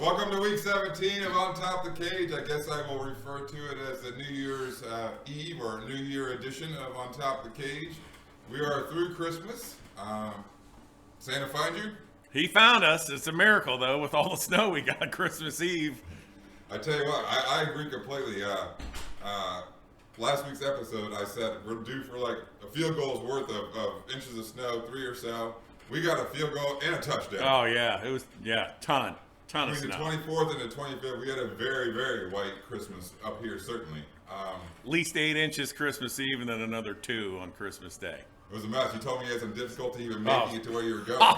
Welcome to week 17 of On Top of the Cage. I guess I will refer to it as the New Year's Eve or New Year edition of On Top of the Cage. We are through Christmas. Santa find you? He found us. It's a miracle, though, with all the snow we got Christmas Eve. I tell you what, I agree completely. Last week's episode, I said we're due for like a field goal's worth of inches of snow, 3 or so. We got a field goal and a touchdown. Oh, yeah. It was, ton of Between snow. the 24th and the 25th, we had a very, very white Christmas up here, certainly. At least 8 inches Christmas Eve and then another 2 on Christmas Day. It was a mess. You told me you had some difficulty even making it to where you were going.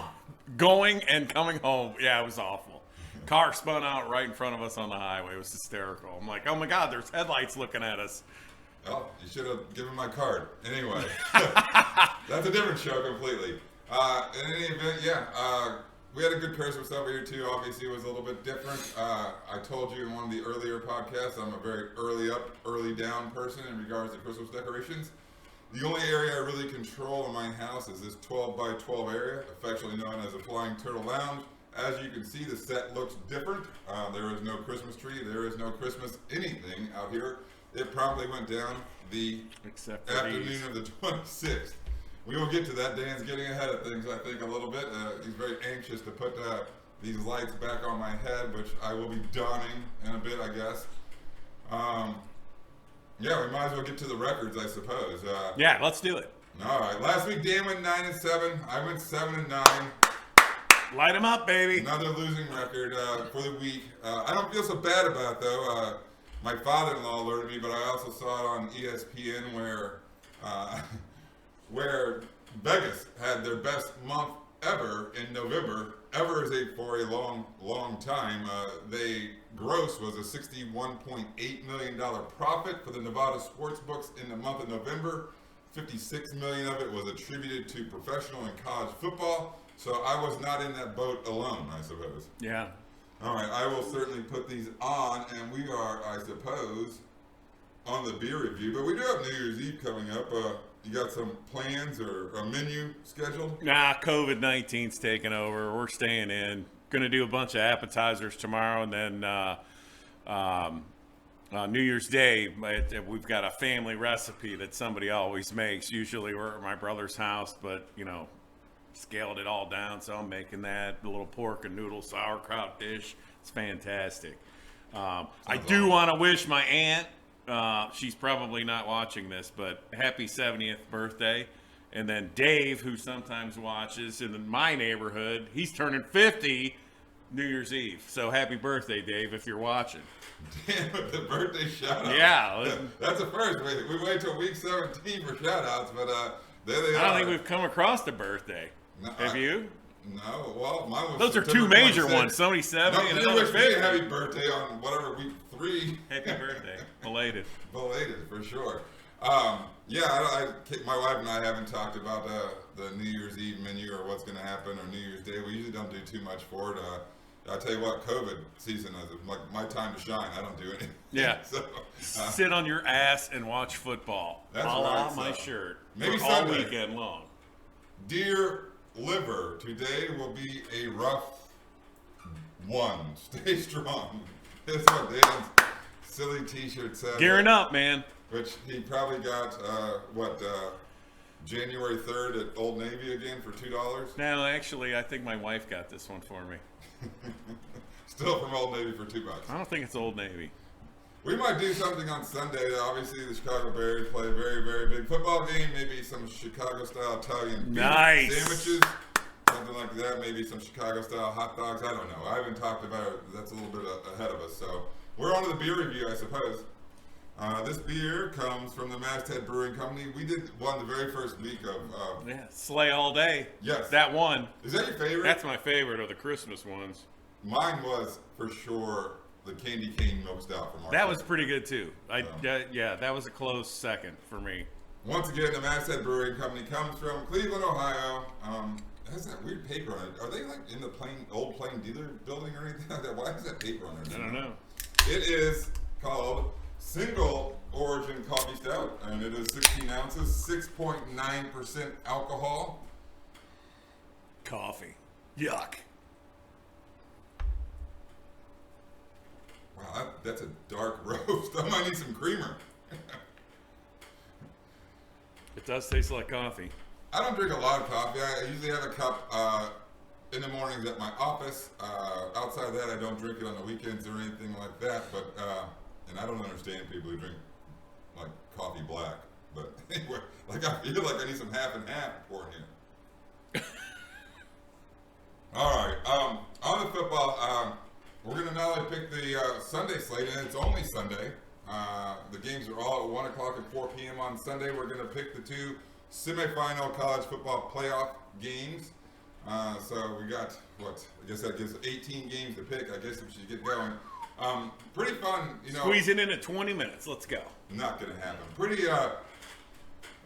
Going and coming home. Yeah, it was awful. Car spun out right in front of us on the highway. It was hysterical. I'm like, oh my God, there's headlights looking at us. Well, you should have given my card. Anyway, that's a different show completely. In any event, we had a good Christmas over here too. Obviously, it was a little bit different. I told you in one of the earlier podcasts, I'm a very early up, early down person in regards to Christmas decorations. The only area I really control in my house is this 12 by 12 area, affectionately known as a Flying Turtle Lounge. As you can see, the set looks different. There is no Christmas tree. There is no Christmas anything out here. It probably went down the afternoon of the 26th. We will get to that. Dan's getting ahead of things, I think, a little bit. He's very anxious to put these lights back on my head, which I will be donning in a bit, I guess. We might as well get to the records, I suppose. Yeah, let's do it. All right. Last week, Dan went 9-7. I went 7-9. Light them up, baby. Another losing record for the week. I don't feel so bad about it, though. My father-in-law alerted me, but I also saw it on ESPN where Vegas had their best month ever in November. Ever is for a long, long time. Gross was a $61.8 million profit for the Nevada sports books in the month of November. $56 million of it was attributed to professional and college football. So I was not in that boat alone, I suppose. Yeah. All right, I will certainly put these on, and we are, I suppose, on the beer review. But we do have New Year's Eve coming up. You got some plans or a menu scheduled? Nah, COVID-19's taking over. We're staying in. Going to do a bunch of appetizers tomorrow, and then New Year's Day, we've got a family recipe that somebody always makes. Usually we're at my brother's house, but, scaled it all down, so I'm making that. A little pork and noodle sauerkraut dish. It's fantastic. I do want to wish my aunt, she's probably not watching this, but happy 70th birthday. And then Dave, who sometimes watches in my neighborhood, he's turning 50 New Year's Eve. So happy birthday, Dave, if you're watching. Damn, the birthday shout out. Yeah. That's the first. We wait till week 17 for shout outs, but there they are. I don't think we've come across the birthday. No, have you? No. Well, mine was Those are September two major 26th. Somebody 70 and you another wish 50. me a happy birthday on whatever week 3. Happy birthday. Belated. Belated, for sure. My wife and I haven't talked about the New Year's Eve menu or what's going to happen or New Year's Day. We usually don't do too much for it. I'll tell you what, COVID season is like my time to shine. I don't do anything. Yeah. So, sit on your ass and watch football. That's right. right, my so shirt. maybe all Sunday. Weekend long. Dear liver, today will be a rough one. Stay strong. This one, Dan's silly T-shirt says. Gearing up, man. Which he probably got, January 3rd at Old Navy again for $2? No, actually, I think my wife got this one for me. Still from Old Navy for $2. I don't think it's Old Navy. We might do something on Sunday. Obviously, the Chicago Bears play a very, very big football game. Maybe some Chicago-style Italian beef sandwiches, something like that. Maybe some Chicago-style hot dogs. I don't know. I haven't talked about it. That's a little bit ahead of us. So we're on to the beer review, I suppose. This beer comes from the Masthead Brewing Company. We did one the very first week of... Sleigh All Day. Yes. That one. Is that your favorite? That's my favorite of the Christmas ones. Mine was, for sure, the Candy Cane Milk Stout from our That was pretty good, too. That was a close second for me. Once again, the Masthead Brewing Company comes from Cleveland, Ohio. It has that weird paper on it. Are they like in the old Plain Dealer building or anything like that? Why is that paper on there? I don't know. It is called Single Origin Coffee Stout, and it is 16 ounces, 6.9% alcohol. Coffee. Yuck. That's a dark roast. I might need some creamer. It does taste like coffee. I don't drink a lot of coffee. I usually have a cup in the mornings at my office. Outside of that, I don't drink it on the weekends or anything like that. But and I don't understand people who drink like coffee black. But anyway, like I feel like I need some half and half pouring here. All right. On the football, we're gonna not only pick the Sunday slate, and it's only Sunday. The games are all at 1 o'clock and 4 p.m. on Sunday. We're gonna pick the two semifinal college football playoff games. So we got what? I guess that gives 18 games to pick. I guess we should get going. Pretty fun, you know. Squeeze it in at 20 minutes. Let's go. Not gonna happen. Pretty.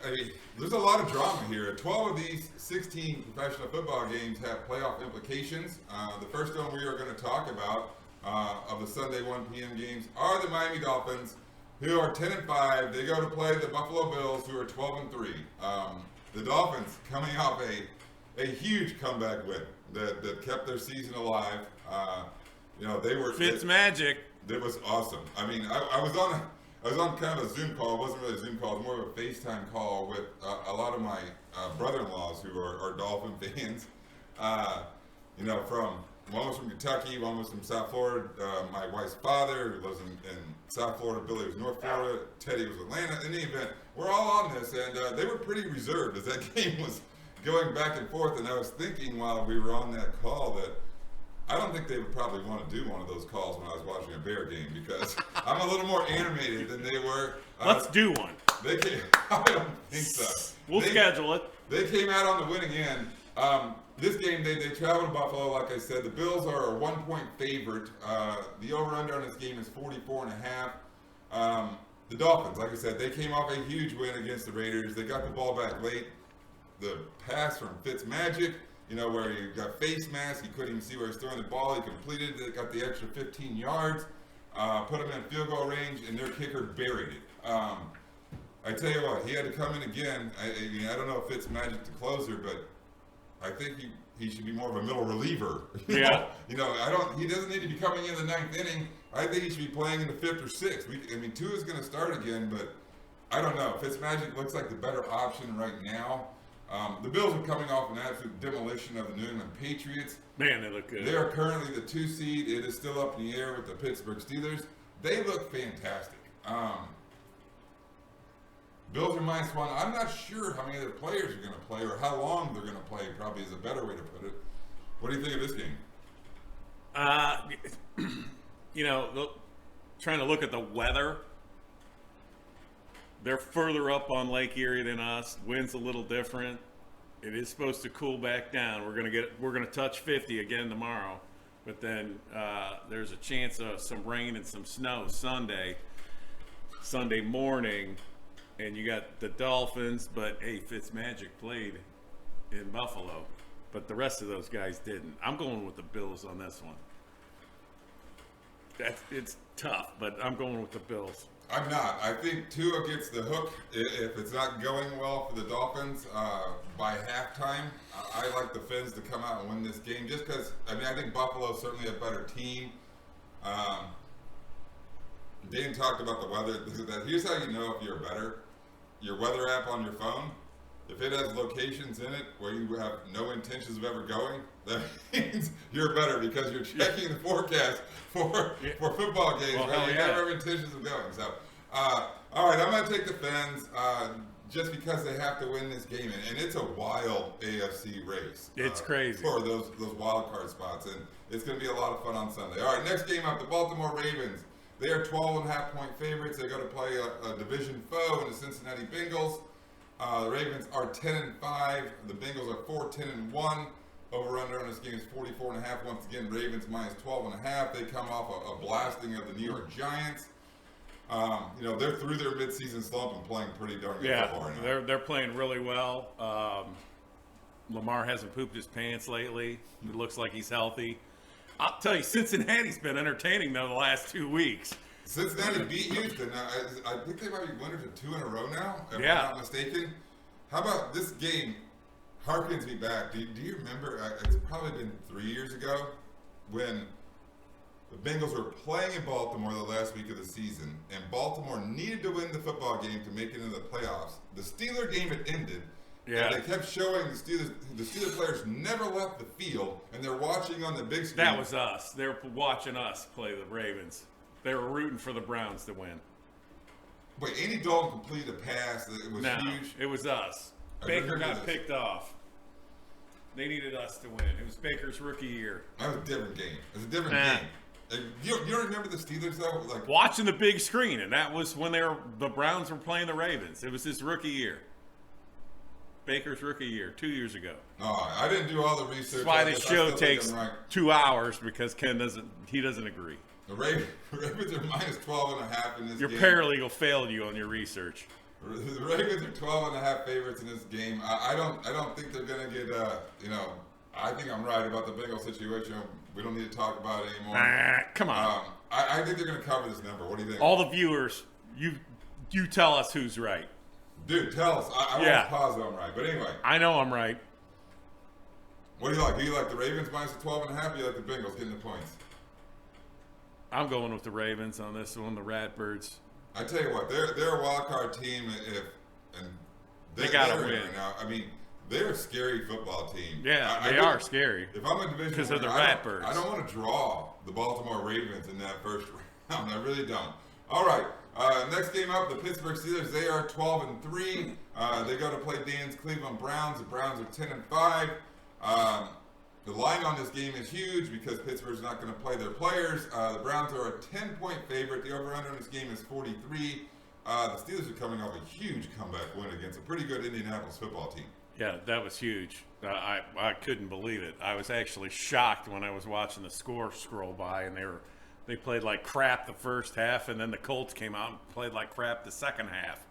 I mean, there's a lot of drama here. 12 of these 16 professional football games have playoff implications. The first one we are going to talk about of the Sunday 1 p.m. games are the Miami Dolphins, who are 10-5. They go to play the Buffalo Bills, who are 12-3. The Dolphins coming off a huge comeback win that kept their season alive. You know, they were Fitzmagic. It was awesome. I mean, I was on kind of a Zoom call. It wasn't really a Zoom call. It was more of a FaceTime call with a lot of my brother-in-laws who are Dolphin fans. You know, one was from Kentucky, one was from South Florida. My wife's father, who lives in South Florida, Billy was North Florida, Teddy was Atlanta. In the event, we're all on this, and they were pretty reserved as that game was going back and forth. And I was thinking while we were on that call that I don't think they would probably want to do one of those calls when I was watching a Bear game because I'm a little more animated than they were. Let's do one. I don't think so. We'll schedule it. They came out on the winning end. This game, they traveled to Buffalo, like I said. The Bills are a 1-point favorite. The over-under on this game is 44.5. The Dolphins, like I said, they came off a huge win against the Raiders. They got the ball back late. The pass from Fitzmagic, you know, where he got face mask, he couldn't even see where he was throwing the ball. He completed it, got the extra 15 yards, put him in field goal range, and their kicker buried it. I tell you what, he had to come in again. I don't know if Fitzmagic the closer, but I think he should be more of a middle reliever. Yeah. You know, he doesn't need to be coming in the ninth inning. I think he should be playing in the fifth or sixth. Tua's going to start again, but I don't know. Fitzmagic looks like the better option right now. The Bills are coming off an absolute demolition of the New England Patriots. Man, they look good. They are currently the 2 seed. It is still up in the air with the Pittsburgh Steelers. They look fantastic. Bills are -1. I'm not sure how many of their players are going to play or how long they're going to play, probably is a better way to put it. What do you think of this game? You know, trying to look at the weather. They're further up on Lake Erie than us. Wind's a little different. It is supposed to cool back down. We're gonna touch 50 again tomorrow, but then there's a chance of some rain and some snow Sunday morning, and you got the Dolphins. But hey, Fitzmagic played in Buffalo, but the rest of those guys didn't. I'm going with the Bills on this one. It's tough, but I'm going with the Bills. I'm not. I think Tua gets the hook if it's not going well for the Dolphins by halftime. I like the Fins to come out and win this game just because, I think Buffalo is certainly a better team. Dan talked about the weather. Here's how you know if you're better. Your weather app on your phone, if it has locations in it where you have no intentions of ever going, that means you're better because you're checking the forecast for football games, well, right? You yeah. never have intentions of going. So, all right, I'm going to take the Fins just because they have to win this game. And it's a wild AFC race. It's crazy. For those wild card spots. And it's going to be a lot of fun on Sunday. All right, next game up, the Baltimore Ravens. They are 12.5-point favorites. They go to play a division foe in the Cincinnati Bengals. The Ravens are 10-5. The Bengals are 4-10-1. Over/under on this game is 44.5. Once again, Ravens -12.5. They come off a blasting of the New York Giants. They're through their midseason slump and playing pretty darn good football right now. They're playing really well. Lamar hasn't pooped his pants lately. He looks like he's healthy. I'll tell you, Cincinnati's been entertaining though the last 2 weeks. Cincinnati beat Houston. I think they might be winners of 2 in a row now, if I'm not mistaken. How about this game? Harkens me back. Do you remember? It's probably been 3 years ago when The Bengals were playing in Baltimore the last week of the season, and Baltimore needed to win the football game to make it into the playoffs. The Steeler game had ended. Yeah. And they kept showing the Steelers players never left the field, and they're watching on the big screen. That was us. They were watching us play the Ravens. They were rooting for the Browns to win. Wait, Andy Dalton completed a pass that was huge. It was us. Baker got picked off. They needed us to win. It was Baker's rookie year. That was a different game. It was a different game. You don't remember the Steelers though? Like watching the big screen, and that was when the Browns were playing the Ravens. It was his rookie year. Baker's rookie year, 2 years ago. Oh, I didn't do all the research. That's why this show takes 2 hours, because Ken doesn't agree. The Ravens are minus 12.5 in this Your game. Your paralegal failed you on your research. The Ravens are 12.5 favorites in this game. I don't think they're gonna get. I think I'm right about the Bengals situation. We don't need to talk about it anymore. Come on. I think they're gonna cover this number. What do you think? All the viewers, you tell us who's right. Dude, tell us. I want to pause that I'm right. But anyway. I know I'm right. What do you like? Do you like the Ravens minus the 12.5, or do you like the Bengals getting the points? I'm going with the Ravens on this one, the Ratbirds. I tell you what, they're a wild card team, and they got to win. Right now. I mean, they're a scary football team. Yeah, they are scary. If I'm a division because of the Ratbirds, Ratbirds. I don't want to draw the Baltimore Ravens in that first round. I really don't. All right. Next game up, the Pittsburgh Steelers. They are 12-3. They go to play Dan's Cleveland Browns. The Browns are 10-5. The line on this game is huge because Pittsburgh's not going to play their players. The Browns are a 10-point favorite. The over/under in this game is 43. The Steelers are coming off a huge comeback win against a pretty good Indianapolis football team. Yeah, that was huge. I couldn't believe it. I was actually shocked when I was watching the score scroll by, and they played like crap the first half, and then the Colts came out and played like crap the second half.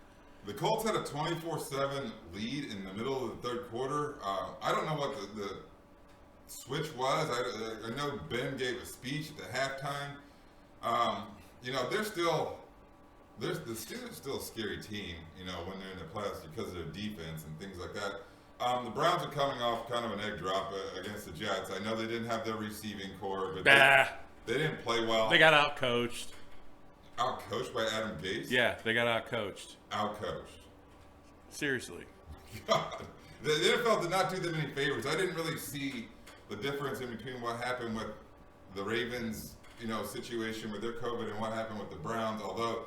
The Colts had a 24-7 lead in the middle of the third quarter. I don't know what the switch was. I know Ben gave a speech at the halftime. The Steelers still a scary team, when they're in the playoffs because of their defense and things like that. The Browns are coming off kind of an egg drop against the Jets. I know they didn't have their receiving core, but they didn't play well. They got outcoached. Outcoached by Adam Gase? Yeah, they got outcoached. Outcoached. Seriously. God. The NFL did not do them any favors. I didn't really see the difference in between what happened with the Ravens, situation with their COVID and what happened with the Browns. Although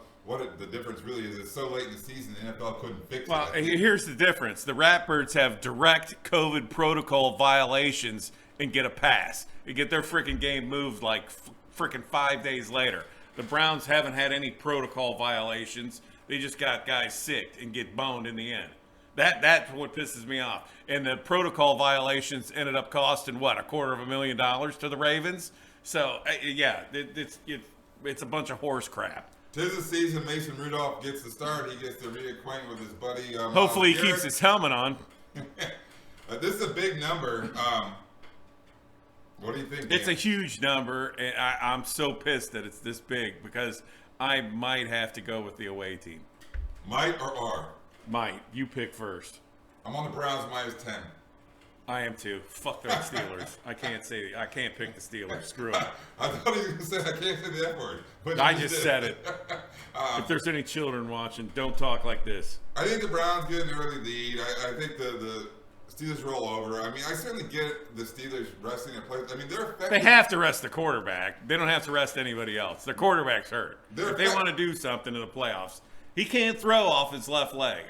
the difference really is, it's so late in the season, the NFL couldn't fix it. Well, here's the difference: the Ratbirds have direct COVID protocol violations and get a pass. They get their freaking game moved like freaking 5 days later. The Browns haven't had any protocol violations. They just got guys sick and get boned in the end. That's what pisses me off. And the protocol violations ended up costing $250,000 to the Ravens. So it's a bunch of horse crap. 'Tis the season. Mason Rudolph gets the start. He gets to reacquaint with his buddy. Hopefully he keeps his helmet on. This is a big number. What do you think, Dan? It's a huge number, and I'm so pissed that it's this big because I might have to go with the away team. Might or are? Might. You pick first. I'm on the Browns minus 10. I am too. Fuck those Steelers. I can't pick the Steelers. Screw them. I thought he was going to say I can't say the F word. But I just said it. If there's any children watching, don't talk like this. I think the Browns get an early lead. I think the Steelers roll over. I mean, I certainly get the Steelers resting their players. I mean, they're effective. They have to rest the quarterback. They don't have to rest anybody else. Their quarterback's hurt. If they want to do something in the playoffs, he can't throw off his left leg,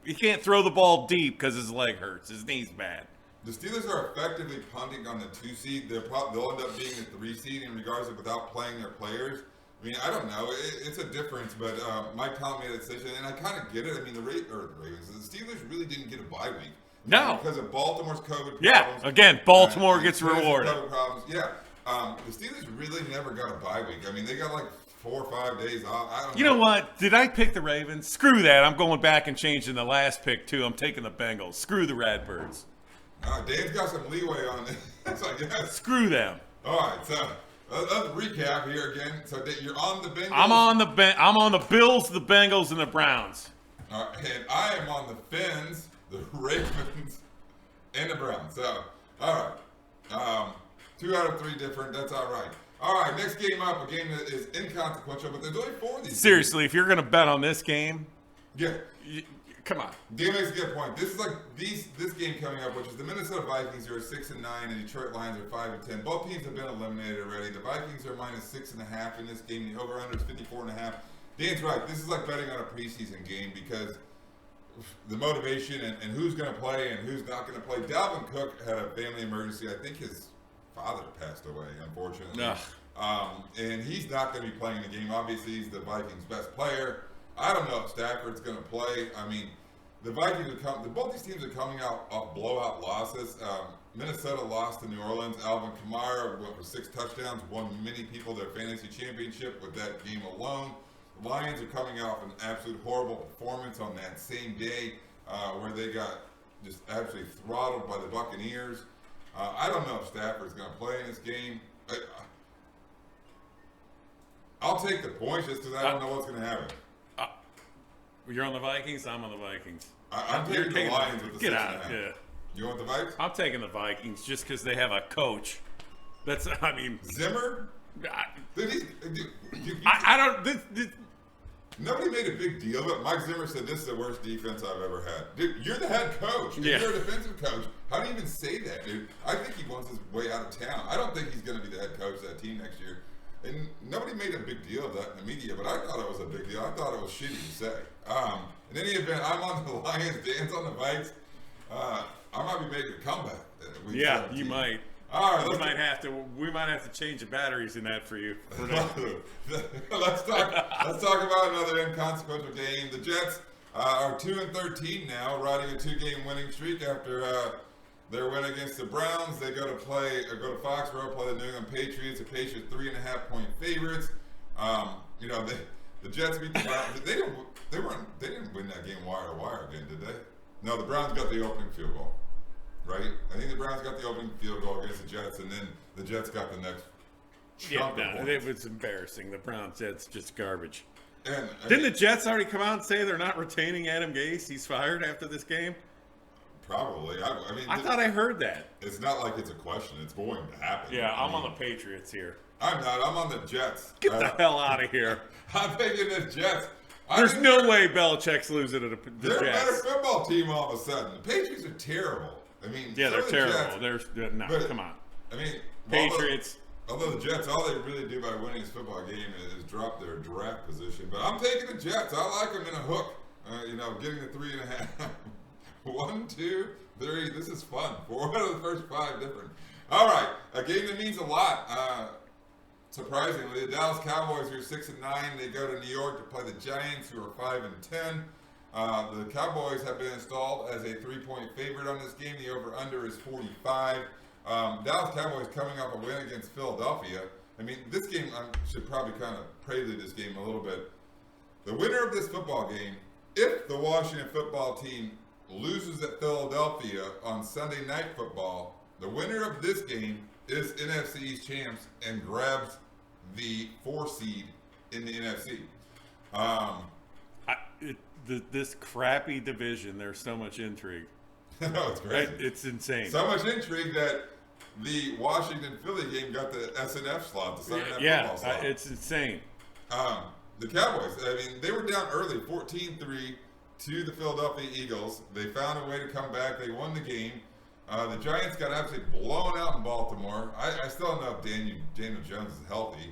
he can't throw the ball deep because his leg hurts. His knee's bad. The Steelers are effectively punting on the 2 seed. They'll end up being the 3 seed in regards to without playing their players. I mean, I don't know. It's a difference, but Mike Tomlin made a decision, and I kind of get it. I mean, the Ravens, the Steelers really didn't get a bye week. No. Because of Baltimore's COVID problems. Yeah, again, Baltimore gets rewarded. COVID problems. Yeah. The Steelers really never got a bye week. I mean, they got like 4 or 5 days off. I don't know. You know what? Did I pick the Ravens? Screw that. I'm going back and changing the last pick, too. I'm taking the Bengals. Screw the Ratbirds. Dave's got some leeway on this, I guess. Screw them. All right, so let's recap here again. So you're on the Bengals. I'm on the Bills, the Bengals, and the Browns. And I am on the Fins, the Ravens, and the Browns. So, all right. 2 out of 3 different. That's all right. All right, next game up, a game that is inconsequential, but there's only 4 of these. Seriously, if you're going to bet on this game, Yeah. come on. Dan makes a good point. This is like this game coming up, which is the Minnesota Vikings who are 6-9 and Detroit Lions are 5-10. Both teams have been eliminated already. The Vikings are -6.5 in this game. The over/under is 54.5. Dan's right. This is like betting on a preseason game because the motivation and who's going to play and who's not going to play. Dalvin Cook had a family emergency. I think his father passed away, unfortunately. And he's not going to be playing in the game. Obviously, he's the Vikings' best player. I don't know if Stafford's going to play. I mean, the Vikings both these teams are coming out off blowout losses. Minnesota lost to New Orleans. Alvin Kamara went for 6 touchdowns, won many people their fantasy championship with that game alone. The Lions are coming off an absolute horrible performance on that same day where they got just absolutely throttled by the Buccaneers. I don't know if Stafford's going to play in this game. I'll take the points just because I don't know what's going to happen. You're on the Vikings. I'm on the Vikings. I'm taking the Lions with the 6.5. Get out. Yeah. You want the Vikings? I'm taking the Vikings just because they have a coach. That's. I mean. Zimmer. I don't. Nobody made a big deal, but Mike Zimmer said this is the worst defense I've ever had. Dude, you're the head coach. Dude, Yeah. You're a defensive coach. How do you even say that, dude? I think he wants his way out of town. I don't think he's going to be the head coach of that team next year. And nobody made a big deal of that in the media, but I thought it was a big deal. I thought it was shitty to say. In any event, I'm on the Lions, Dan's on the Vikes. I might be making a comeback. Yeah, 17. you might. All right, we might have to change the batteries in that for you. Let's talk about another inconsequential game. The Jets are 2-13 now, riding a 2-game winning streak after their win against the Browns. They go to Foxborough, play the New England Patriots. The Patriots 3.5-point favorites. The Jets beat the Browns. They didn't win that game wire to wire again, did they? No, the Browns got the opening field goal. Right? I think the Browns got the opening field goal against the Jets, and then the Jets got the next. It was embarrassing. The Browns, just garbage. And Didn't the Jets already come out and say they're not retaining Adam Gase? He's fired after this game? Probably. I thought I heard that. It's not like it's a question. It's going to happen. Yeah, I'm on the Patriots here. I'm not. I'm on the Jets. Get the hell out of here. I'm taking the Jets. There's no way Belichick's losing to the they're Jets. a better football team all of a sudden. The Patriots are terrible. I mean, Yeah, they're terrible. Jets, Come on. I mean, Patriots. Although the Jets, all they really do by winning this football game is drop their draft position. But I'm taking the Jets. I like them in a hook. Getting the 3.5. 1, 2, 3. This is fun. 4 out of the first 5 different. All right, a game that means a lot. Surprisingly, the Dallas Cowboys are 6-9. They go to New York to play the Giants, who are 5-10. The Cowboys have been installed as a 3-point favorite on this game. The over/under is 45. Dallas Cowboys coming off a win against Philadelphia. I mean, this game, I should probably kind of prelude this game a little bit. The winner of this football game, if the Washington football team loses at Philadelphia on Sunday Night Football, the winner of this game is NFC East champs and grabs the 4 seed in the NFC. This crappy division, there's so much intrigue. No, it's crazy. It's insane. So much intrigue that the Washington-Philly game got the SNF slot, the Sunday Night Football slot. It's insane. The Cowboys, they were down early, 14-3 to the Philadelphia Eagles. They found a way to come back. They won the game. The Giants got absolutely blown out in Baltimore. I still don't know if Daniel Jones is healthy.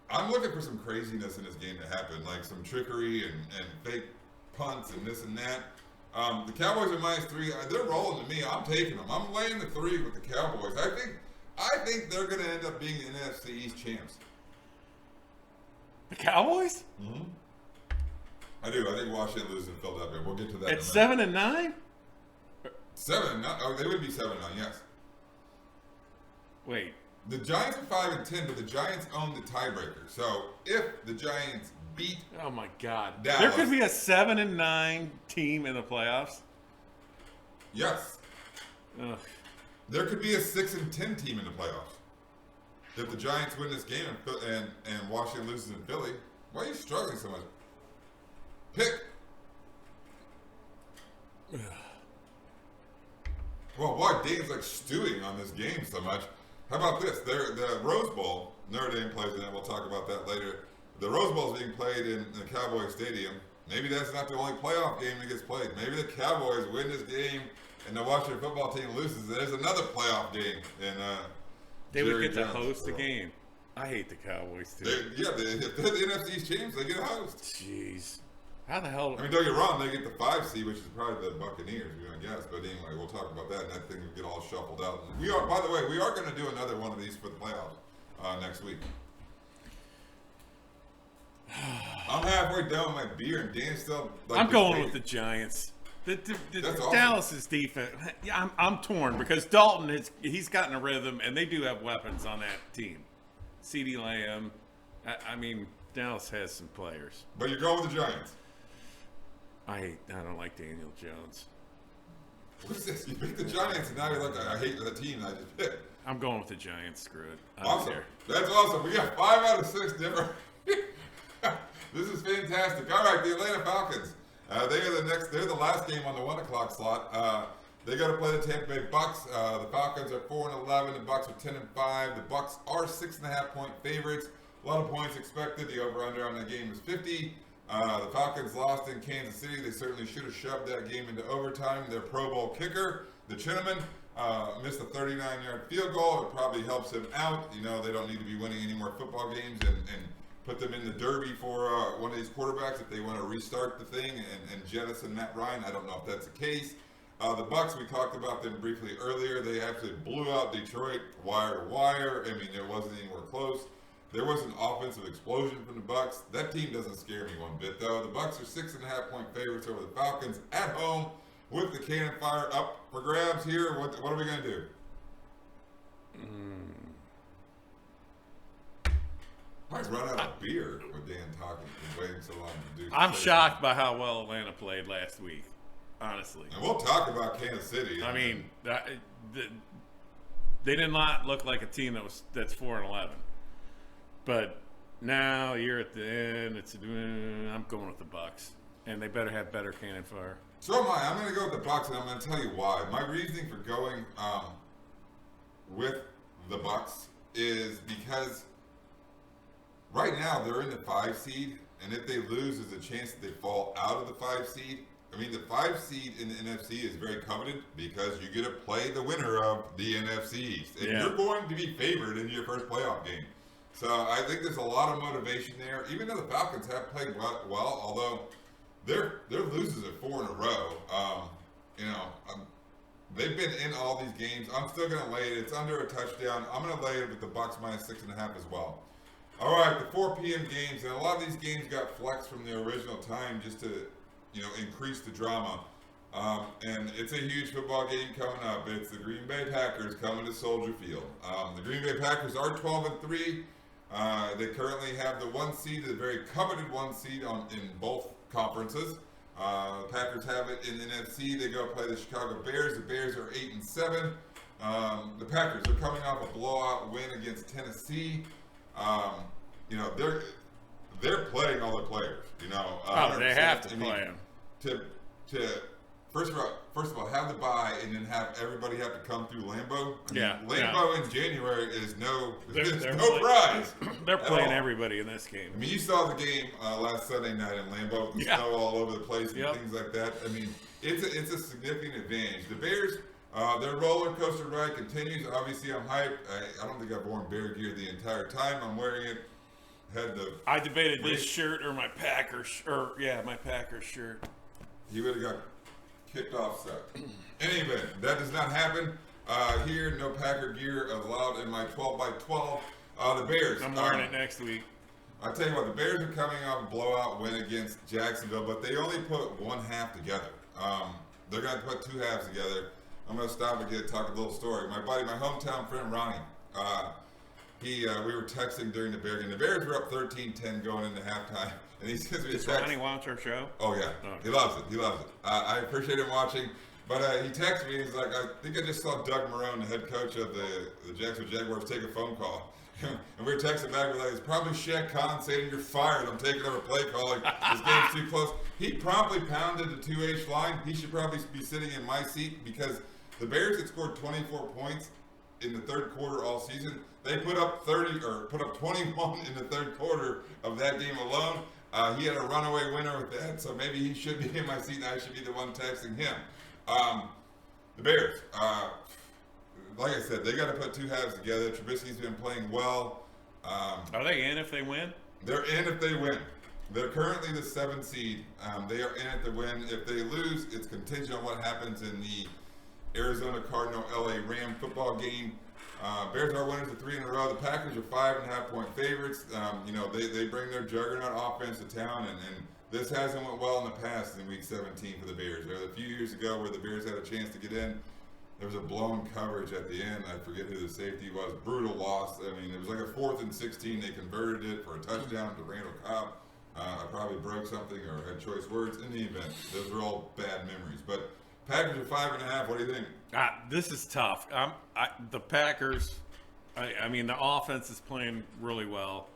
I'm looking for some craziness in this game to happen, like some trickery and fake punts and this and that. The Cowboys are -3. They're rolling to me. I'm taking them. I'm laying the 3 with the Cowboys. I think they're going to end up being the NFC East champs. The Cowboys? Mm-hmm. I do. I think Washington loses in Philadelphia. We'll get to that. At 7-9? 7-9. Oh, they would be 7-9. Yes. Wait. The Giants are 5-10, but the Giants own the tiebreaker. So if the Giants beat, oh my God, Dallas, there could be a 7-9 team in the playoffs. Yes. Ugh. There could be a 6-10 team in the playoffs. If the Giants win this game and Washington loses in Philly, why are you struggling so much? Pick. Well, why Dane's like stewing on this game so much? How about this? The Rose Bowl, Notre Dame plays in it. We'll talk about that later. The Rose Bowl is being played in the Cowboy Stadium. Maybe that's not the only playoff game that gets played. Maybe the Cowboys win this game and the Washington football team loses. There's another playoff game. And they would get to host a game. I hate the Cowboys too. If they're the NFC's champs, they get a host. Jeez. How the hell? I mean, don't get wrong, they get the 5 seed, which is probably the Buccaneers, we're going to guess. But anyway, we'll talk about that, and that thing will get all shuffled out. By the way, we are going to do another one of these for the playoffs next week. I'm halfway done with my beer, and Dan's still. I'm going with the Giants. The awesome. Dallas's defense. Yeah, I'm torn because Dalton he's gotten a rhythm, and they do have weapons on that team. CeeDee Lamb. I mean, Dallas has some players. But you're going with the Giants. I don't like Daniel Jones. What's this? You picked the Giants, and now you're like, I hate the team I just picked. I'm going with the Giants. Screw it. Awesome. That's awesome. We got 5 out of 6 different. This is fantastic. All right, the Atlanta Falcons. They're the last game on the 1 o'clock slot. They got to play the Tampa Bay Bucks. The Falcons are 4-11. The Bucks are 10-5. The Bucks are 6.5-point favorites. A lot of points expected. The over/under on that game is 50. The Falcons lost in Kansas City. They certainly should have shoved that game into overtime. Their Pro Bowl kicker, the Chinaman, missed a 39-yard field goal. It probably helps him out. You know, they don't need to be winning any more football games and put them in the derby for one of these quarterbacks if they want to restart the thing and jettison Matt Ryan. I don't know if that's the case. The Bucks, we talked about them briefly earlier. They actually blew out Detroit wire to wire. I mean, it wasn't anywhere close. There was an offensive explosion from the Bucks. That team doesn't scare me one bit, though. The Bucks are 6.5-point favorites over the Falcons at home with the cannon fire up for grabs here. What are we going to do? I've run out of beer with Dan talking and waiting so long to do. I'm shocked by how well Atlanta played last week, honestly. And we'll talk about Kansas City. I mean, they did not look like a team that's 4-11. But now you're at the end. I'm going with the Bucks, and they better have better cannon fire. So am I. I'm going to go with the Bucks, and I'm going to tell you why. My reasoning for going with the Bucks is because right now they're in the 5 seed, and if they lose, there's a chance that they fall out of the 5 seed. I mean, the 5 seed in the NFC is very coveted because you get to play the winner of the NFC East, and you're going to be favored in your first playoff game. So I think there's a lot of motivation there. Even though the Falcons have played well, although their losers are 4 in a row. They've been in all these games. I'm still going to lay it. It's under a touchdown. I'm going to lay it with the Bucks minus 6.5 as well. All right, the 4 p.m. games, and a lot of these games got flexed from the original time just to, increase the drama. And it's a huge football game coming up. It's the Green Bay Packers coming to Soldier Field. The Green Bay Packers are 12-3. They currently have the 1 seed, the very coveted 1 seed in both conferences. The Packers have it in the NFC. They go play the Chicago Bears. The Bears are 8-7. The Packers are coming off a blowout win against Tennessee. They're playing all the players. They have to play them. To first of all, have the bye and then have everybody have to come through Lambeau. Lambeau in January is no prize. They're playing everybody in this game. I mean, you saw the game last Sunday night in Lambeau. The snow all over the place and things like that. I mean, it's a significant advantage. The Bears, their roller coaster ride continues. Obviously, I'm hyped. I don't think I've worn Bear gear the entire time. I'm wearing it. I debated this shirt or my Packers shirt. He would have got kicked off set. In any event, that does not happen. Here, no Packer gear allowed in my 12x12. The Bears. I'm wearing it next week. I tell you what, the Bears are coming off a blowout win against Jacksonville, but they only put 1 half together. They're going to put 2 halves together. I'm going to stop again and talk a little story. My buddy, my hometown friend Ronnie, we were texting during the Bears game. The Bears were up 13-10 going into halftime. And he sends me a text. Does Ronnie watch our show? Oh, yeah. Okay. He loves it. I appreciate him watching. But he texted me. He's like, I think I just saw Doug Marrone, the head coach of the Jacksonville Jaguars, take a phone call. And we were texting back. We're like, it's probably Shaq Khan saying you're fired. I'm taking over play calling. This game's too close. He promptly pounded the 2H line. He should probably be sitting in my seat because The Bears had scored 24 points in the third quarter all season. They put up 21 in the third quarter of that game alone. He had a runaway winner with that, so maybe he should be in my seat and I should be the one texting him. The Bears, like I said, they got to put two halves together. Trubisky's been playing well. Are they in if they win? They're in if they win. They're currently the 7th seed. They are in it to win. If they lose, it's contingent on what happens in the Arizona Cardinal LA Ram football game. Bears are winners of 3 in a row. The Packers are 5.5-point favorites. They bring their juggernaut offense to town, and this hasn't went well in the past in Week 17 for the Bears. There was a few years ago where the Bears had a chance to get in. There was a blown coverage at the end. I forget who the safety was. Brutal loss. I mean, it was like a 4th and 16. They converted it for a touchdown to Randall Cobb. I probably broke something or had choice words. In the event, those are all bad memories. But Packers are 5.5. What do you think? This is tough. The Packers, I mean, the offense is playing really well.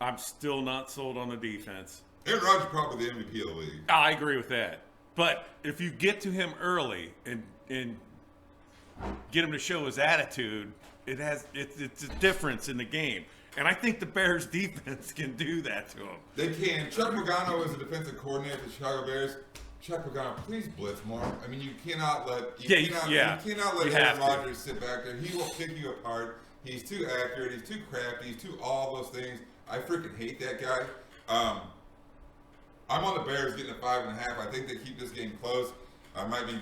I'm still not sold on the defense. Aaron Rodgers is probably the MVP of the league. I agree with that. But if you get to him early and get him to show his attitude, it's a difference in the game. And I think the Bears defense can do that to him. They can. Chuck Pagano is the defensive coordinator for the Chicago Bears. Chuck Pagano, please blitz more. I mean, you cannot let Aaron Rodgers sit back there. He will pick you apart. He's too accurate. He's too crafty. He's too all those things. I freaking hate that guy. I'm on the Bears getting a 5.5. I think they keep this game close. I might be,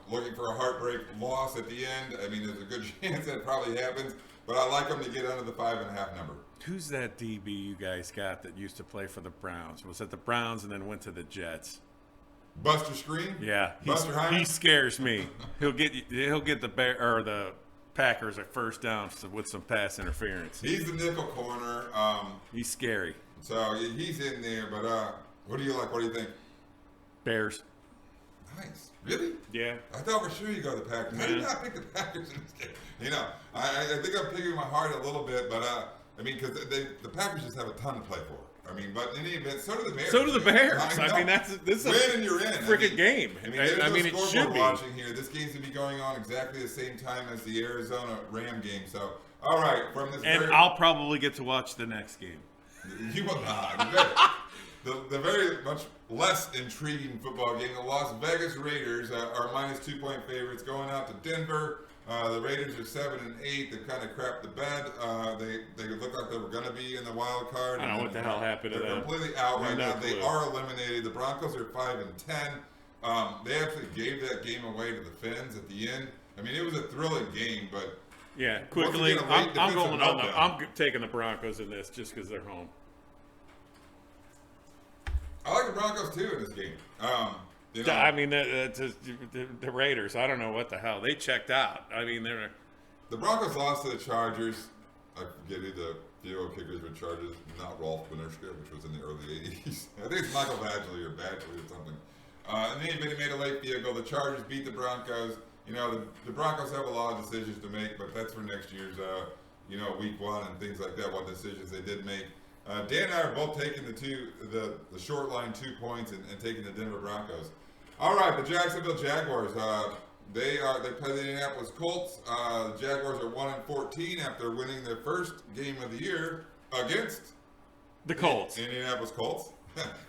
looking for a heartbreak loss at the end. I mean, there's a good chance that probably happens. But I like them to get under the 5.5 number. Who's that DB you guys got that used to play for the Browns? Was it the Browns and then went to the Jets? Buster Screen? Yeah, he scares me. He'll get the Packers a first down with some pass interference. He's the nickel corner. He's scary. So he's in there. But what do you like? What do you think? Bears. Nice. Really? Yeah. I thought for sure you go the Packers. I did not pick the Packers in this game. I think I'm picking my heart a little bit, but because the Packers just have a ton to play for. But in any event, so do the Bears. So do the Bears. This is win and you're in. Freaking game. It should be. Watching here, this game's gonna be going on exactly the same time as the Arizona Ram game. So, all right, from this. And I'll probably get to watch the next game. You will not. The very much less intriguing football game, the Las Vegas Raiders are -2-point favorites going out to Denver. The Raiders are 7-8. They kind of crapped the bed. They look like they were going to be in the wild card. I don't know what the hell happened to them. They're completely out right now. They are eliminated. The Broncos are 5-10. They actually gave that game away to the Fins at the end. It was a thrilling game, but yeah, quickly, I'm taking the Broncos in this just because they're home. I like the Broncos too in this game. The Raiders, I don't know what the hell. They checked out. The Broncos lost to the Chargers. I forget who the field kickers were Chargers, not Rolf Benerschke, which was in the early 80s. I think it's Michael Badgley or something. And then they made a late field goal. The Chargers beat the Broncos. The Broncos have a lot of decisions to make, but that's for next year's, week 1 and things like that, what decisions they did make. Dan and I are both taking the short line 2 points and taking the Denver Broncos. All right, the Jacksonville Jaguars. They play the Indianapolis Colts. The Jaguars are 1-14 after winning their first game of the year against the Colts. Indianapolis Colts.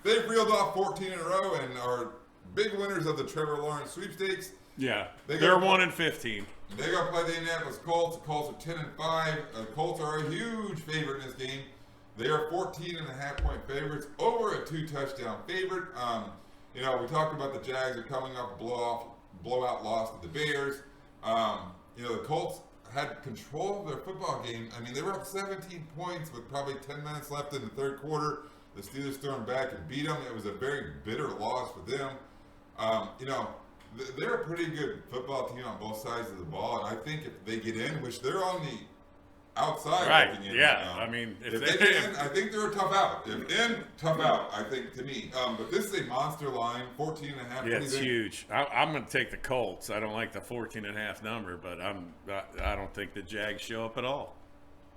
They've reeled off 14 in a row and are big winners of the Trevor Lawrence sweepstakes. Yeah, they're 1-15. They got to play the Indianapolis Colts. The Colts are 10-5. The Colts are a huge favorite in this game. They are 14.5-point favorites, over a 2-touchdown favorite. We talked about the Jags are coming off a blowout loss to the Bears. The Colts had control of their football game. They were up 17 points with probably 10 minutes left in the third quarter. The Steelers stormed back and beat them. It was a very bitter loss for them. They're a pretty good football team on both sides of the ball, and I think if they get in, which they're on the outside, right? Yeah, if they get in, I think they're a tough out. If in, tough out. I think to me. But this is a monster line, 14.5. Yeah, it's huge. I'm going to take the Colts. I don't like the 14.5 number, but I don't think the Jags show up at all.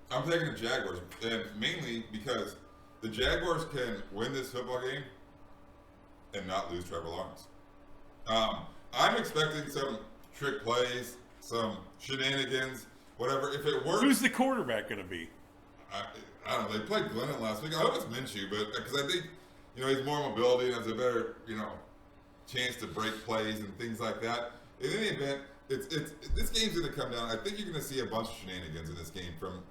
I'm taking the Jaguars, and mainly because the Jaguars can win this football game and not lose Trevor Lawrence. I'm expecting some trick plays, some shenanigans, whatever. If it works, Who's the quarterback going to be? I don't know. They played Glennon last week. I hope it's Minshew, but because I think he's more mobility and has a better chance to break plays and things like that. In any event, it's this game's going to come down. I think you're going to see a bunch of shenanigans in this game from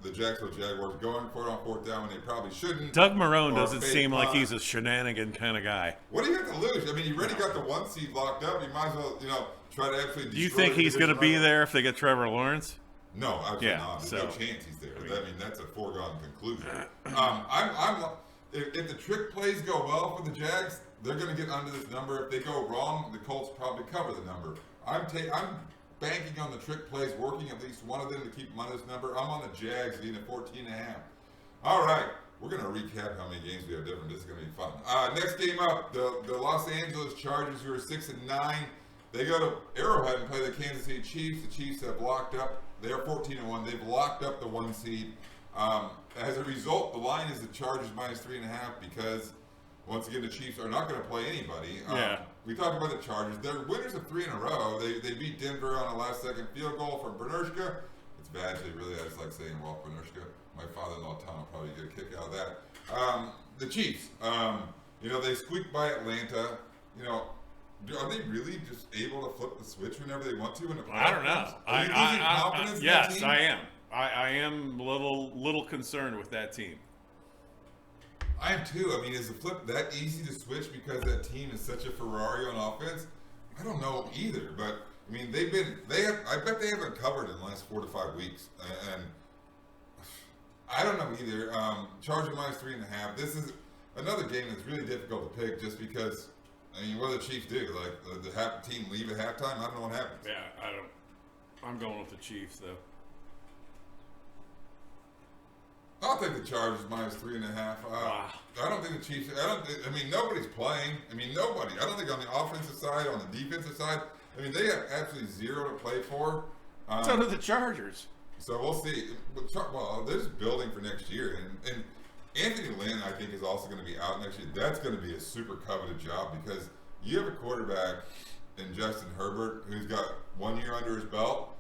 the Jacksonville Jaguars going for it on fourth down when they probably shouldn't. Doug Marrone doesn't seem like he's a shenanigan kind of guy. What do you have to lose? I mean, you already got the 1 seed locked up. You might as well, try to actually. Do you think he's going to be there if they get Trevor Lawrence? No, absolutely not. There's no chance he's there. I mean, that's a foregone conclusion. If the trick plays go well for the Jags, they're going to get under this number. If they go wrong, the Colts probably cover the number. I'm banking on the trick plays working, at least one of them, to keep them under this number. I'm on the Jags being at 14.5. All right, we're going to recap how many games we have different. This is going to be fun. Next game up, the Los Angeles Chargers, who are 6-9. They go to Arrowhead and play the Kansas City Chiefs. The Chiefs have locked up. They're 14-1. They've locked up the 1 seed. As a result, the line is the Chargers -3.5 because, once again, the Chiefs are not going to play anybody. We talked about the Chargers. They're winners of 3 in a row. They beat Denver on a last-second field goal from Bernershka. It's bad. I just like saying Walt Bernershka. My father-in-law, Tom, will probably get a kick out of that. The Chiefs, they squeaked by Atlanta. Are they really just able to flip the switch whenever they want to? I don't know. Are you losing confidence in that team? Yes, I am. I am a little concerned with that team. I am too. I mean, is the flip that easy to switch because that team is such a Ferrari on offense? I don't know either. But I mean, I bet they haven't covered in the last 4 to 5 weeks, and I don't know either. Charger -3.5. This is another game that's really difficult to pick just because. I mean, what do the Chiefs do? Like, the team leave at halftime? I don't know what happens. Yeah, I don't. I'm going with the Chiefs, though. I'll take the Chargers -3.5. I don't think the Chiefs. I mean, nobody's playing. I mean, nobody. I don't think on the offensive side, on the defensive side. I mean, they have absolutely zero to play for. So do the Chargers. So we'll see. Well, they're just building for next year, and Anthony Lynn, I think, is also going to be out next year. That's going to be a super coveted job because you have a quarterback in Justin Herbert who's got 1 year under his belt.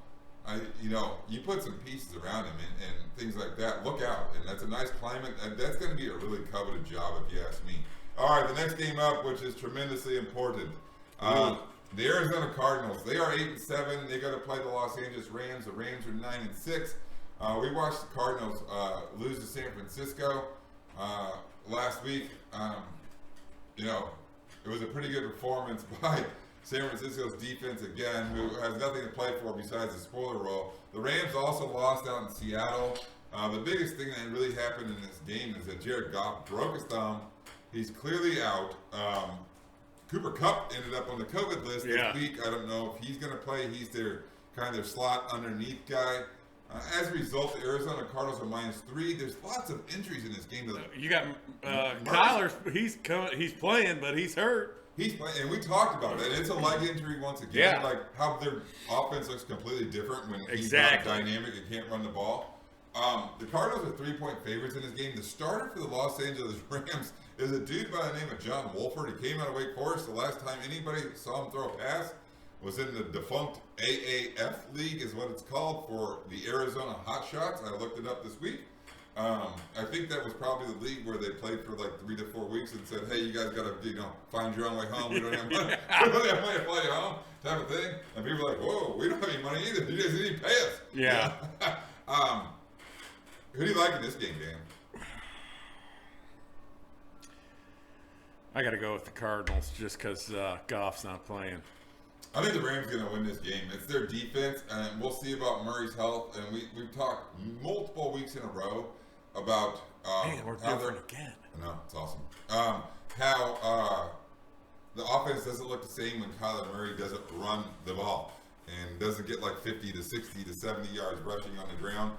You put some pieces around him and things like that. Look out, and that's a nice climate. And that's going to be a really coveted job, if you ask me. All right, the next game up, which is tremendously important, the Arizona Cardinals. They are 8-7. They got to play the Los Angeles Rams. The Rams are 9-6. We watched the Cardinals lose to San Francisco last week. It was a pretty good performance by San Francisco's defense again, who has nothing to play for besides the spoiler role. The Rams also lost out in Seattle. The biggest thing that really happened in this game is that Jared Goff broke his thumb. He's clearly out. Cooper Kupp ended up on the COVID list this week. I don't know if he's going to play. He's their kind of slot underneath guy. As a result, the Arizona Cardinals are -3. There's lots of injuries in this game. You got Kyler. He's playing, but he's hurt. He's playing, and we talked about it. It's a leg injury once again. Like how their offense looks completely different when he's not dynamic and can't run the ball. The Cardinals are 3-point favorites in this game. The starter for the Los Angeles Rams is a dude by the name of John Wolford. He came out of Wake Forest. The last time anybody saw him throw a pass was in the defunct AAF League, is what it's called, for the Arizona Hotshots. I looked it up this week. I think that was probably the league where they played for like 3 to 4 weeks and said, "Hey, you guys got to, find your own way home. We don't have money. We don't have money to play home," type of thing. And people were like, "Whoa, we don't have any money either. You guys didn't even pay us." Yeah. Who do you like in this game, Dan? I got to go with the Cardinals just because Goff's not playing. I think the Rams are going to win this game. It's their defense, and we'll see about Murray's health. And we've talked multiple weeks in a row about we're different again. I know, it's awesome. How the offense doesn't look the same when Kyler Murray doesn't run the ball and doesn't get like 50 to 60 to 70 yards rushing on the ground.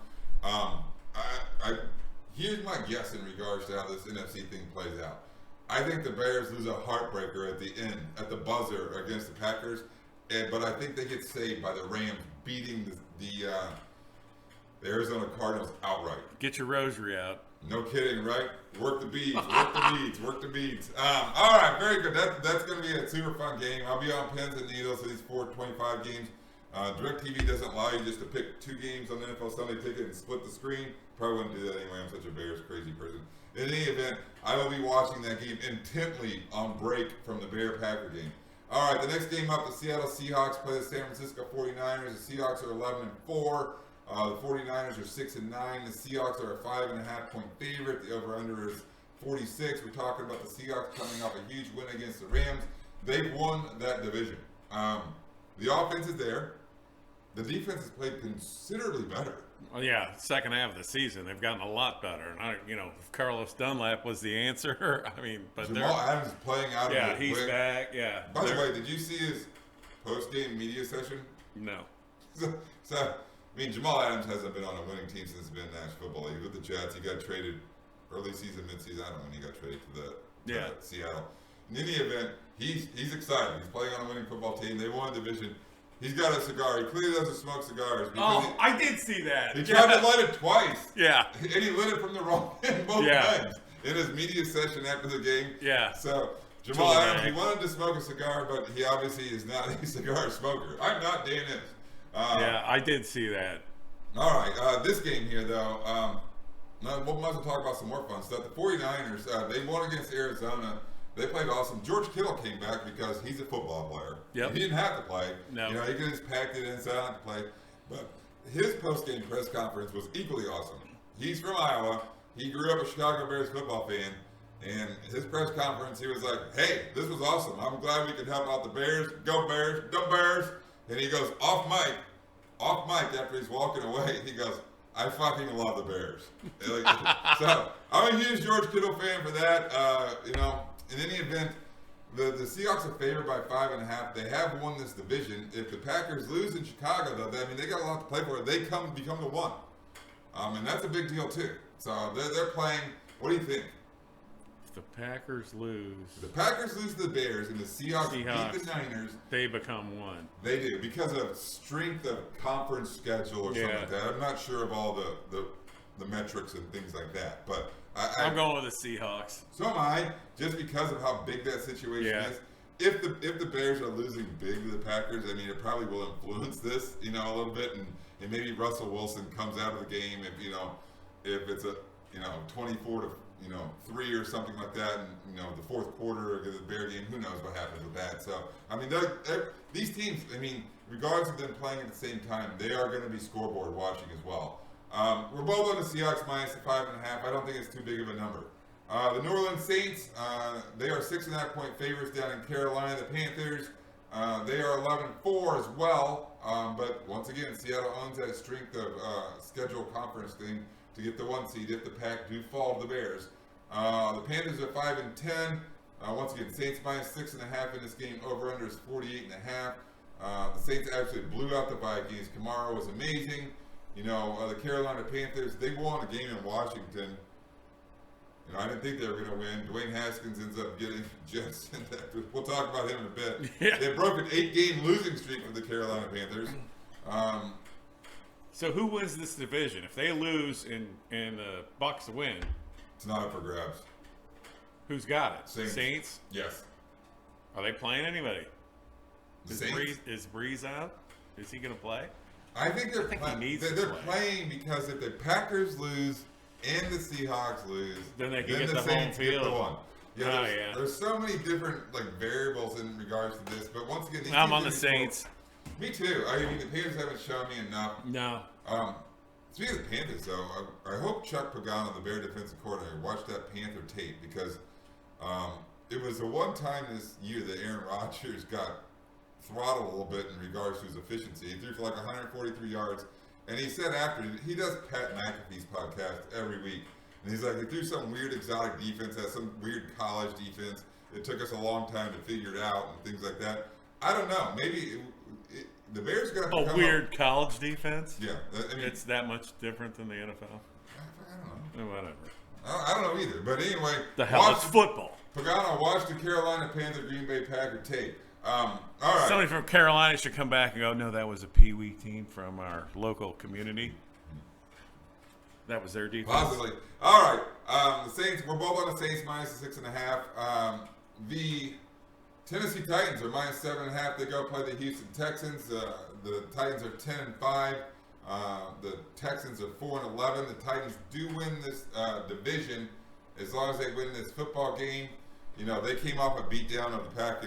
Here's my guess in regards to how this NFC thing plays out. I think the Bears lose a heartbreaker at the end, at the buzzer against the Packers. But I think they get saved by the Rams beating the the Arizona Cardinals outright. Get your rosary out. No kidding, right? Work the beads, work the beads, work the beads. All right, very good. That's going to be a super fun game. I'll be on pins and needles for these 425 games. DirecTV doesn't allow you just to pick 2 games on the NFL Sunday Ticket and split the screen. Probably wouldn't do that anyway. I'm such a Bears crazy person. In any event, I will be watching that game intently on break from the Bear-Packer game. All right, the next game up, the Seattle Seahawks play the San Francisco 49ers. The Seahawks are 11-4. The 49ers are 6-9. The Seahawks are a 5.5 point favorite. The over/under is 46. We're talking about the Seahawks coming off a huge win against the Rams. They've won that division. The offense is there. The defense has played considerably better. Well, yeah, second half of the season, they've gotten a lot better. And if Carlos Dunlap was the answer, but Jamal Adams is playing out of it. Yeah, he's back. Yeah. By the way, did you see his post-game media session? No. Jamal Adams hasn't been on a winning team since he's been in National Football League. With the Jets, he got traded early season, mid-season. I don't know when he got traded to Seattle. In any event, he's excited. He's playing on a winning football team. They won a division. He's got a cigar. He clearly doesn't smoke cigars. I did see that. He tried to light it twice. Yeah. And he lit it from the wrong end both times in his media session after the game. Yeah. So Jamal Adams, he wanted to smoke a cigar, but he obviously is not a cigar smoker. I'm not Dan Innes. Yeah, I did see that. All right. This game here, though, we'll might as well talk about some more fun stuff. The 49ers, they won against Arizona. They played awesome. George Kittle came back because he's a football player. Yep. He didn't have to play. No. He could just packed it in, so I don't have to play. But his post-game press conference was equally awesome. He's from Iowa. He grew up a Chicago Bears football fan. And his press conference, he was like, hey, this was awesome. I'm glad we could help out the Bears. Go Bears. Go Bears. And he goes off mic after he's walking away. He goes, I fucking love the Bears. So I'm a huge George Kittle fan for that. In any event, the Seahawks are favored by 5.5. They have won this division. If the Packers lose in Chicago, though, they got a lot to play for. They become the one, and that's a big deal too. So they're playing. What do you think? If the Packers lose, to the Bears, and the Seahawks beat the Niners, they become one. They do because of strength of conference schedule or something like that. I'm not sure of all the metrics and things like that, but. I'm going with the Seahawks. So am I, just because of how big that situation is. If the Bears are losing big to the Packers, it probably will influence this, a little bit, and maybe Russell Wilson comes out of the game if it's a 24-3 or something like that, and the fourth quarter of the Bear game, who knows what happens with that. So these teams, regardless of them playing at the same time, they are going to be scoreboard watching as well. We're both on the Seahawks minus the 5.5. I don't think it's too big of a number. The New Orleans Saints, they are 6.5 point favorites down in Carolina. The Panthers, they are 11-4 as well. But once again, Seattle owns that strength of schedule conference thing to get the 1 seed if the Pack do fall to the Bears. The Panthers are 5-10. Once again, Saints minus 6.5 in this game. Over/under is 48.5. The Saints actually blew out the Vikings. Kamara was amazing. The Carolina Panthers, they won a game in Washington. I didn't think they were going to win. Dwayne Haskins ends up getting just. We'll talk about him in a bit. Yeah. They broke an 8-game losing streak for the Carolina Panthers. So who wins this division? If they lose and the Bucks win, it's not up for grabs. Who's got it? Saints? Yes. Are they playing anybody? Saints? Is Breeze out? Is he going to play? I think they're playing because if the Packers lose and the Seahawks lose, then they can get the the Saints home field. Get the one. There's so many different variables in regards to this, but once again, I'm on the Saints. Me too. The Panthers haven't shown me enough. No. Speaking of the Panthers, though, I hope Chuck Pagano, the Bear defensive coordinator, watched that Panther tape because it was the one time this year that Aaron Rodgers got throttled a little bit in regards to his efficiency. He threw for 143 yards, and he said after, he does Pat McAfee's podcast every week, and he's like, he threw some weird exotic defense, has some weird college defense. It took us a long time to figure it out and things like that. I don't know. Maybe the Bears got to come weird up. College defense? Yeah. It's that much different than the NFL? I don't know. Whatever. I don't know either. But anyway. The hell is football? Pagano watched the Carolina Panther Green Bay Packer tape. All right. Somebody from Carolina should come back and go, no, that was a Pee Wee team from our local community. That was their defense. Possibly. All right. The Saints. We're both on the Saints minus the 6.5. The Tennessee Titans are minus 7.5. They go play the Houston Texans. The Titans are 10-5. The Texans are 4-11. The Titans do win this division as long as they win this football game. You know, they came off a beatdown of the Pack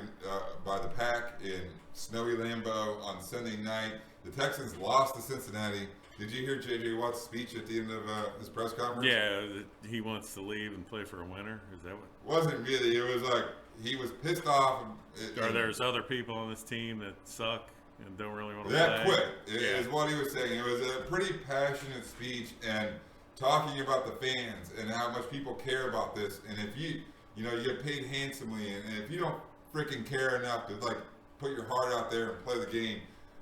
by the Pack in snowy Lambeau on Sunday night. The Texans lost to Cincinnati. Did you hear J.J. Watt's speech at the end of his press conference? Yeah, he wants to leave and play for a winner. Is that what? Wasn't really. It was like he was pissed off. There's other people on this team that suck and don't really want to that play? quit is what he was saying. It was a pretty passionate speech and talking about the fans and how much people care about this. And if you get paid handsomely, and if you don't freaking care enough to like put your heart out there and play the game,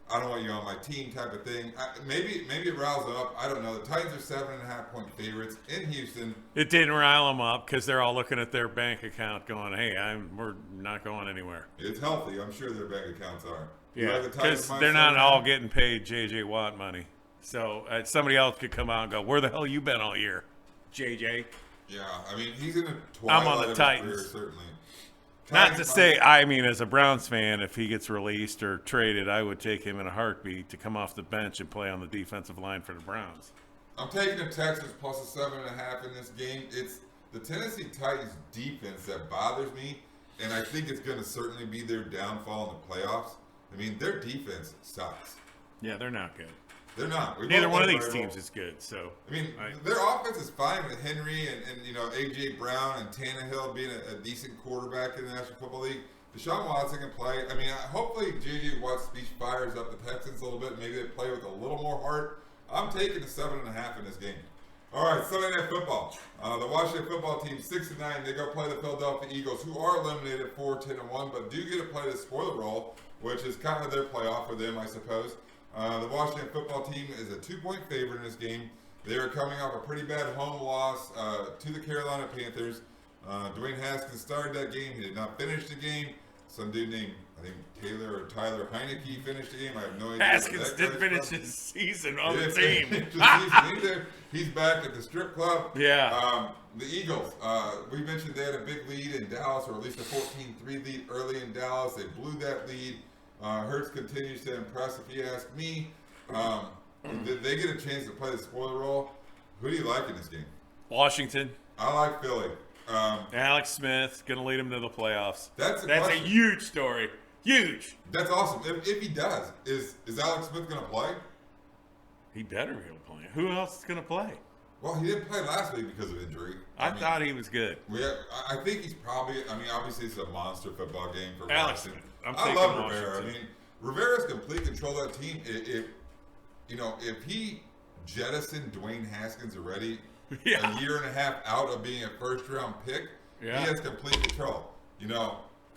I don't want you on my team type of thing. Maybe it riles them up. I don't know. The Titans are 7.5-point favorites in Houston. It didn't rile them up because they're all looking at their bank account going, hey, we're not going anywhere. It's healthy. I'm sure their bank accounts are. Yeah, because they're not all getting paid J.J. Watt money. So somebody else could come out and go, where the hell you been all year, J.J.? Yeah, I mean, he's in a twilight I'm on the of Titans. his career, certainly. Not to say, I mean, as a Browns fan, if he gets released or traded, I would take him in a heartbeat to come off the bench and play on the defensive line for the Browns. I'm taking the Texans plus a 7.5 in this game. It's the Tennessee Titans defense that bothers me, and I think it's going to certainly be their downfall in the playoffs. I mean, their defense sucks. Yeah, they're not good. They're not. Neither one of these teams is good. So I mean, their offense is fine with Henry and A.J. Brown and Tannehill being a decent quarterback in the National Football League. Deshaun Watson can play. I mean, hopefully J.J. Watt's speech fires up the Texans a little bit. Maybe they play with a little more heart. I'm taking the 7.5 in this game. All right, Sunday Night Football. The Washington Football Team 6-9. They go play the Philadelphia Eagles, who are eliminated 4-10-1, but do get to play the spoiler role, which is kind of their playoff for them, I suppose. The Washington Football Team is a 2-point favorite in this game. They are coming off a pretty bad home loss to the Carolina Panthers. Dwayne Haskins started that game. He did not finish the game. Some dude named, I think, Tyler Heineke finished the game. I have no idea. Haskins did finish his season on the team. He's back at the strip club. Yeah. The Eagles, we mentioned they had a big lead in Dallas, or at least a 14-3 lead early in Dallas. They blew that lead. Hurts continues to impress, if you ask me. Did they get a chance to play the spoiler role? Who do you like in this game? Washington. I like Philly. Alex Smith going to lead them to the playoffs. That's a huge story. Huge. That's awesome. If he does, is Alex Smith going to play? He better be able to play. Who else is going to play? Well, he didn't play last week because of injury. I thought he was good. I think he's probably. I mean, obviously it's a monster football game for Alex Washington. Smith. I love Rivera. I mean, Rivera's complete control of that team. If he jettisoned Dwayne Haskins already a year and a half out of being a first-round pick, he has complete control.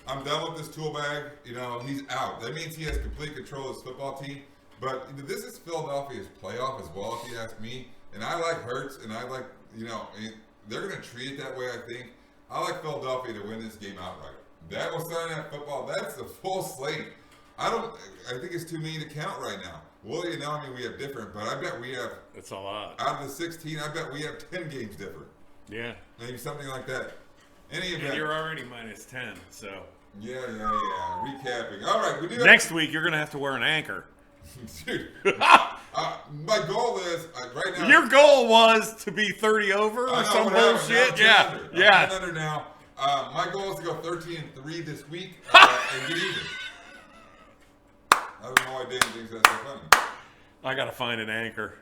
I'm done with this tool bag. He's out. That means he has complete control of his football team. But this is Philadelphia's playoff as well, if you ask me. And I like Hurts, and I like, they're going to treat it that way, I think. I like Philadelphia to win this game outright. That was Sunday Night Football. That's the full slate. I think it's too many to count right now. Well, we have different, but I bet we have. It's a lot. Out of the 16, I bet we have 10 games different. Yeah. Maybe something like that. Any event. And you're already minus 10, so. Yeah. Recapping. All right. Next week, you're going to have to wear an anchor. Dude. My goal is, right now. Your goal was to be 30 over or some bullshit? Yeah. I'm 10 under now. My goal is to go 13-3 this week and get even. I don't know why Dan thinks that's so funny. I got to find an anchor.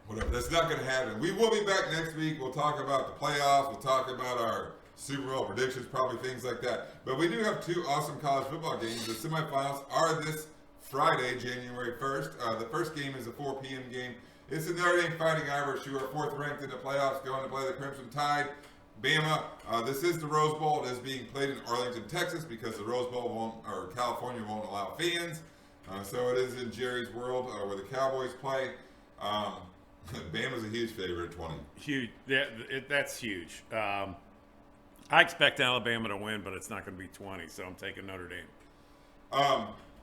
Whatever. That's not going to happen. We will be back next week. We'll talk about the playoffs. We'll talk about our Super Bowl predictions, probably things like that. But we do have two awesome college football games. The semifinals are this Friday, January 1st. The first game is a 4 p.m. game. It's the Notre Dame Fighting Irish, who are fourth ranked in the playoffs, going to play the Crimson Tide. Bama. This is the Rose Bowl. It is being played in Arlington, Texas, because the Rose Bowl California won't allow fans. So it is in Jerry's World, where the Cowboys play. Bama's a huge favorite at 20. Huge. That's huge. I expect Alabama to win, but it's not going to be 20, so I'm taking Notre Dame.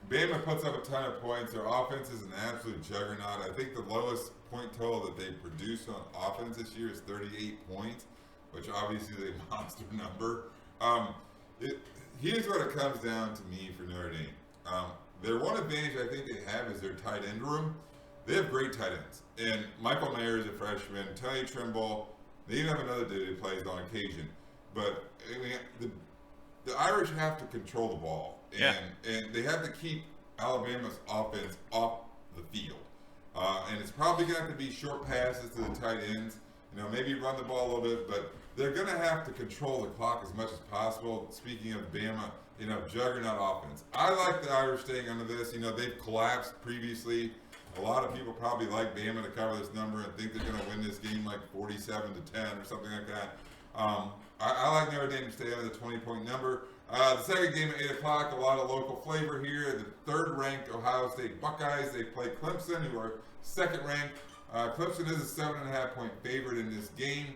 Bama puts up a ton of points. Their offense is an absolute juggernaut. I think the lowest point total that they produced on offense this year is 38 points, which obviously is a monster number. Here's what it comes down to me for Notre Dame. Their one advantage I think they have is their tight end room. They have great tight ends. And Michael Mayer is a freshman. Tony Trimble. They even have another dude who plays on occasion. But I mean, the Irish have to control the ball. And they have to keep Alabama's offense off the field. And it's probably going to have to be short passes to the tight ends. You know, maybe run the ball a little bit. But they're going to have to control the clock as much as possible. Speaking of Bama, you know, juggernaut offense. I like the Irish staying under this. You know, they've collapsed previously. A lot of people probably like Bama to cover this number and think they're going to win this game like 47-10 or something like that. I like Notre Dame to stay under the 20-point number. The second game at 8 o'clock, a lot of local flavor here. The third-ranked Ohio State Buckeyes, they play Clemson, who are second-ranked. Clemson is a 7.5-point favorite in this game.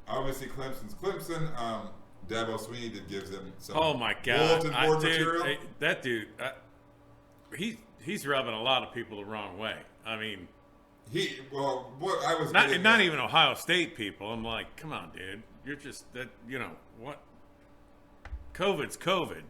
Obviously, Clemson's Clemson. Dabo Sweeney did gives them some bulletin board material. That dude, he's rubbing a lot of people the wrong way. I mean, what I was not even Ohio State people. I'm like, come on, dude, you're just that. You know what? COVID's COVID.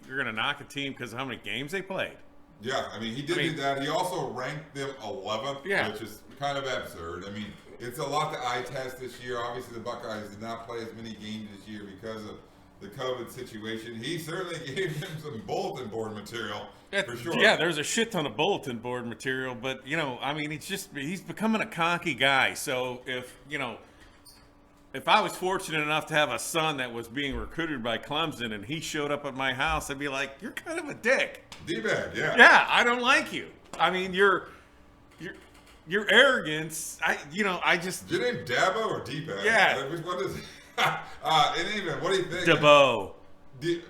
You're gonna knock a team because of how many games they played. Yeah, I mean, he did do that. He also ranked them 11th, which is kind of absurd. I mean, it's a lot to eye test this year. Obviously, the Buckeyes did not play as many games this year because of the COVID situation. He certainly gave him some bulletin board material, for sure. Yeah, there's a shit ton of bulletin board material, but, you know, I mean, he's becoming a cocky guy. So if I was fortunate enough to have a son that was being recruited by Clemson and he showed up at my house, I'd be like, you're kind of a dick. D-bag, yeah. Yeah, I don't like you. I mean, your arrogance, I just... Your name Dabo or D-bag? Yeah. What is it? In any event, what do you think? Dabo. It's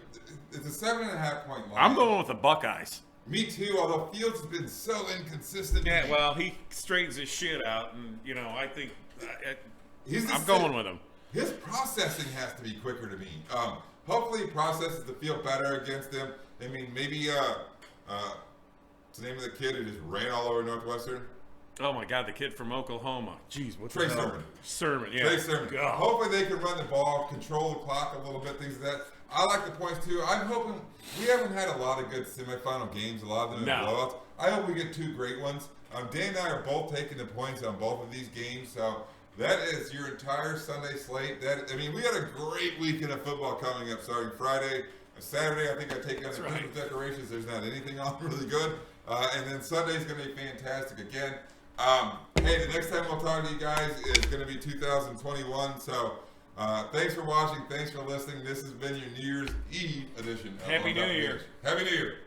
a 7.5-point line. I'm going with the Buckeyes. Me too, although Fields has been so inconsistent. Yeah, well, he straightens his shit out, and, I think... I'm going with him. His processing has to be quicker to me. Hopefully he processes the field better against them. I mean, maybe what's the name of the kid who just ran all over Northwestern? Oh my God, the kid from Oklahoma. Jeez, what's Trey the hell? Sermon. Yeah. Trey Sermon. God. Hopefully they can run the ball, control the clock a little bit, things like that. I like the points too. I'm hoping we haven't had a lot of good semifinal games. A lot of them in blowouts. I hope we get two great ones. Dan and I are both taking the points on both of these games, so. That is your entire Sunday slate. We got a great weekend of football coming up starting Friday. Saturday, I think I take out the Christmas decorations. There's not anything on really good. And then Sunday's going to be fantastic again. Hey, the next time we'll talk to you guys is going to be 2021. So thanks for watching. Thanks for listening. This has been your New Year's Eve edition of Happy New Year. Happy New Year.